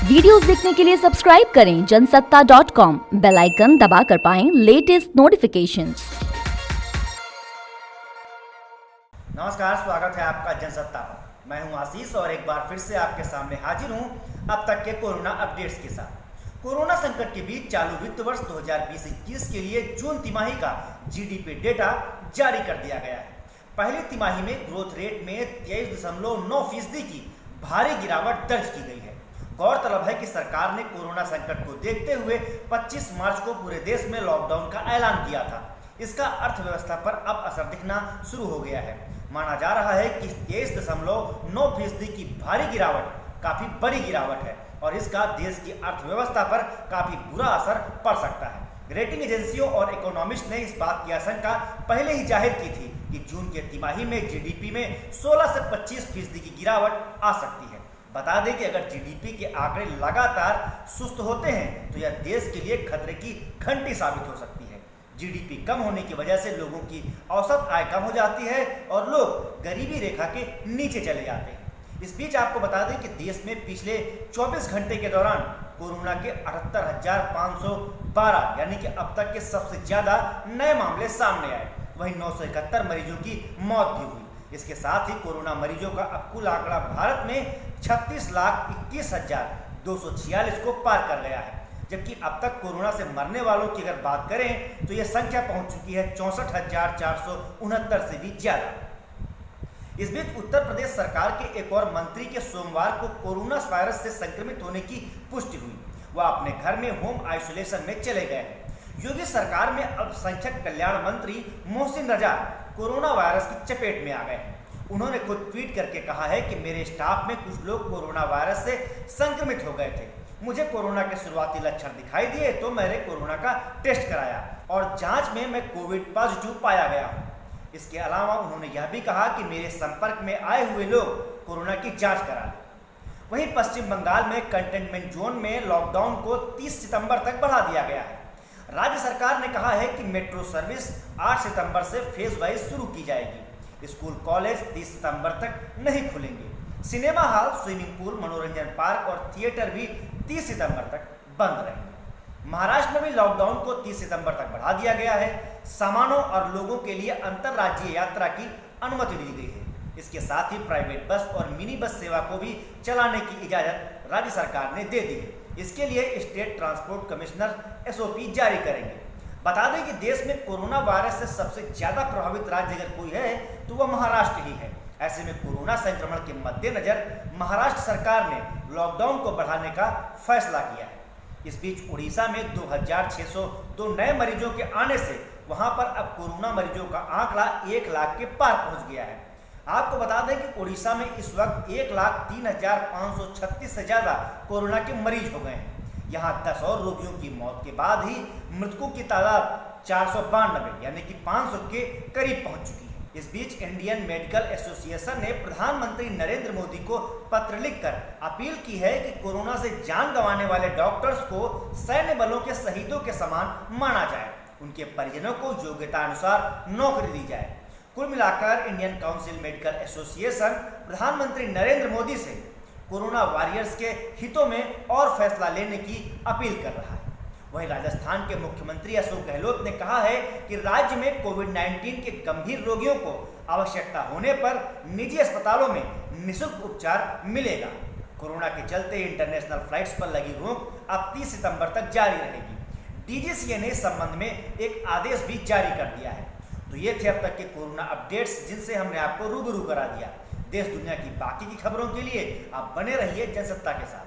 Videos देखने के लिए सब्सक्राइब करें जनसत्ता.com, बेल आइकन दबाकर पाएं लेटेस्ट नोटिफिकेशंस। नमस्कार, स्वागत है आपका जनसत्ता पर। मैं हूं आशीष और एक बार फिर से आपके सामने हाजिर हूं अब तक के कोरोना अपडेट्स के साथ। कोरोना संकट के बीच चालू वित्त वर्ष 2020-21 के लिए जून तिमाही का जीडीपी डेटा जारी कर दिया गया है। पहली तिमाही में ग्रोथ रेट में 23.9% की भारी गिरावट दर्ज की गई है। गौरतलब है कि सरकार ने कोरोना संकट को देखते हुए 25 मार्च को पूरे देश में लॉकडाउन का ऐलान किया था। इसका अर्थव्यवस्था पर अब असर दिखना शुरू हो गया है। माना जा रहा है कि 23.9% की भारी गिरावट काफी बड़ी गिरावट है और इसका देश की अर्थव्यवस्था पर काफी बुरा असर पड़ सकता है। रेटिंग एजेंसियों और इकोनॉमिस्ट ने इस बात की आशंका पहले ही जाहिर की थी कि जून के तिमाही में जीडीपी में 16 से 25% की गिरावट आ सकती है। बता दें कि अगर जीडीपी के आंकड़े लगातार सुस्त होते हैं तो यह देश के लिए खतरे की घंटी साबित हो सकती है। जीडीपी कम होने की वजह से लोगों की औसत आय कम हो जाती है और लोग गरीबी रेखा के नीचे चले जाते हैं। इस बीच आपको बता दें कि देश में पिछले 24 घंटे के दौरान कोरोना के 78,512 यानी कि अब तक के सबसे ज्यादा नए मामले सामने आए। वहीं 971 मरीजों की मौत भी हुई। इसके साथ ही कोरोना मरीजों का अब कुल आंकड़ा भारत में 36,21,246 को पार कर गया है, जबकि अब तक कोरोना से मरने वालों की अगर बात करें तो यह संख्या पहुंच चुकी है 64,469 से भी ज्यादा। इस बीच उत्तर प्रदेश सरकार के एक और मंत्री के सोमवार को कोरोना वायरस से संक्रमित होने की पुष्टि हुई। वह अपने घर में होम आइसोलेशन में चले गए हैं। योगी सरकार में अल्पसंख्यक कल्याण मंत्री मोहसिन रजा कोरोना वायरस की चपेट में आ गए हैं। उन्होंने खुद ट्वीट करके कहा है कि मेरे स्टाफ में कुछ लोग कोरोना वायरस से संक्रमित हो गए थे। मुझे कोरोना के शुरुआती लक्षण दिखाई दिए तो मैंने कोरोना का टेस्ट कराया और जांच में मैं कोविड पॉजिटिव पाया गया हूँ। इसके अलावा उन्होंने यह भी कहा कि मेरे संपर्क में आए हुए लोग कोरोना की जांच करा लें। वहीं पश्चिम बंगाल में कंटेनमेंट जोन में लॉकडाउन को 30 सितंबर तक बढ़ा दिया गया है। राज्य सरकार ने कहा है कि मेट्रो सर्विस 8 सितंबर से फेज वाइज शुरू की जाएगी। स्कूल कॉलेज 30 सितंबर तक नहीं खुलेंगे। सिनेमा हॉल, स्विमिंग पूल, मनोरंजन पार्क और थिएटर भी 30 सितंबर तक बंद रहेंगे। महाराष्ट्र में भी लॉकडाउन को 30 सितंबर तक बढ़ा दिया गया है। सामानों और लोगों के लिए अंतरराज्यीय यात्रा की अनुमति दी गई है। इसके साथ ही प्राइवेट बस और मिनी बस सेवा को भी चलाने की इजाजत राज्य सरकार ने दे दी है। इसके लिए स्टेट ट्रांसपोर्ट कमिश्नर एसओपी जारी करेंगे। बता दें कि देश में कोरोना वायरस से सबसे ज्यादा प्रभावित राज्य अगर कोई है तो वह महाराष्ट्र ही है। ऐसे में कोरोना संक्रमण के मद्देनजर महाराष्ट्र सरकार ने लॉकडाउन को बढ़ाने का फैसला किया है। इस बीच उड़ीसा में 2,602 नए मरीजों के आने से वहां पर अब कोरोना मरीजों का आंकड़ा 1 लाख के पार पहुंच गया है। आपको बता दें कि उड़ीसा में इस वक्त 1,03,536 से ज्यादा कोरोना के मरीज हो गए हैं। यहाँ 10 और रोगियों की मौत के बाद ही मृतकों की तादाद 492 यानी कि 500 के करीब पहुंच चुकी है। इस बीच इंडियन मेडिकल एसोसिएशन ने प्रधानमंत्री नरेंद्र मोदी को पत्र लिखकर अपील की है कि कोरोना से जान गंवाने वाले डॉक्टर्स को सैन्य बलों के शहीदों के समान माना जाए। उनके परिजनों को योग्यता अनुसार नौकरी दी जाए। कुल मिलाकर इंडियन काउंसिल मेडिकल एसोसिएशन प्रधानमंत्री नरेंद्र मोदी से कोरोना वॉरियर्स के हितों में और फैसला लेने की अपील कर रहा है। वहीं राजस्थान के मुख्यमंत्री अशोक गहलोत ने कहा है कि राज्य में कोविड-19 के गंभीर रोगियों को आवश्यकता होने पर निजी अस्पतालों में निःशुल्क उपचार मिलेगा। कोरोना के चलते इंटरनेशनल फ्लाइट्स पर लगी रोक अब 30 सितंबर तक जारी रहेगी। डीजीसीए ने इस संबंध में एक आदेश भी जारी कर दिया है। तो ये थे अब तक के कोरोना अपडेट्स जिनसे हमने आपको रूबरू करा दिया। देश दुनिया की बाकी की खबरों के लिए आप बने रहिए जनसत्ता के साथ।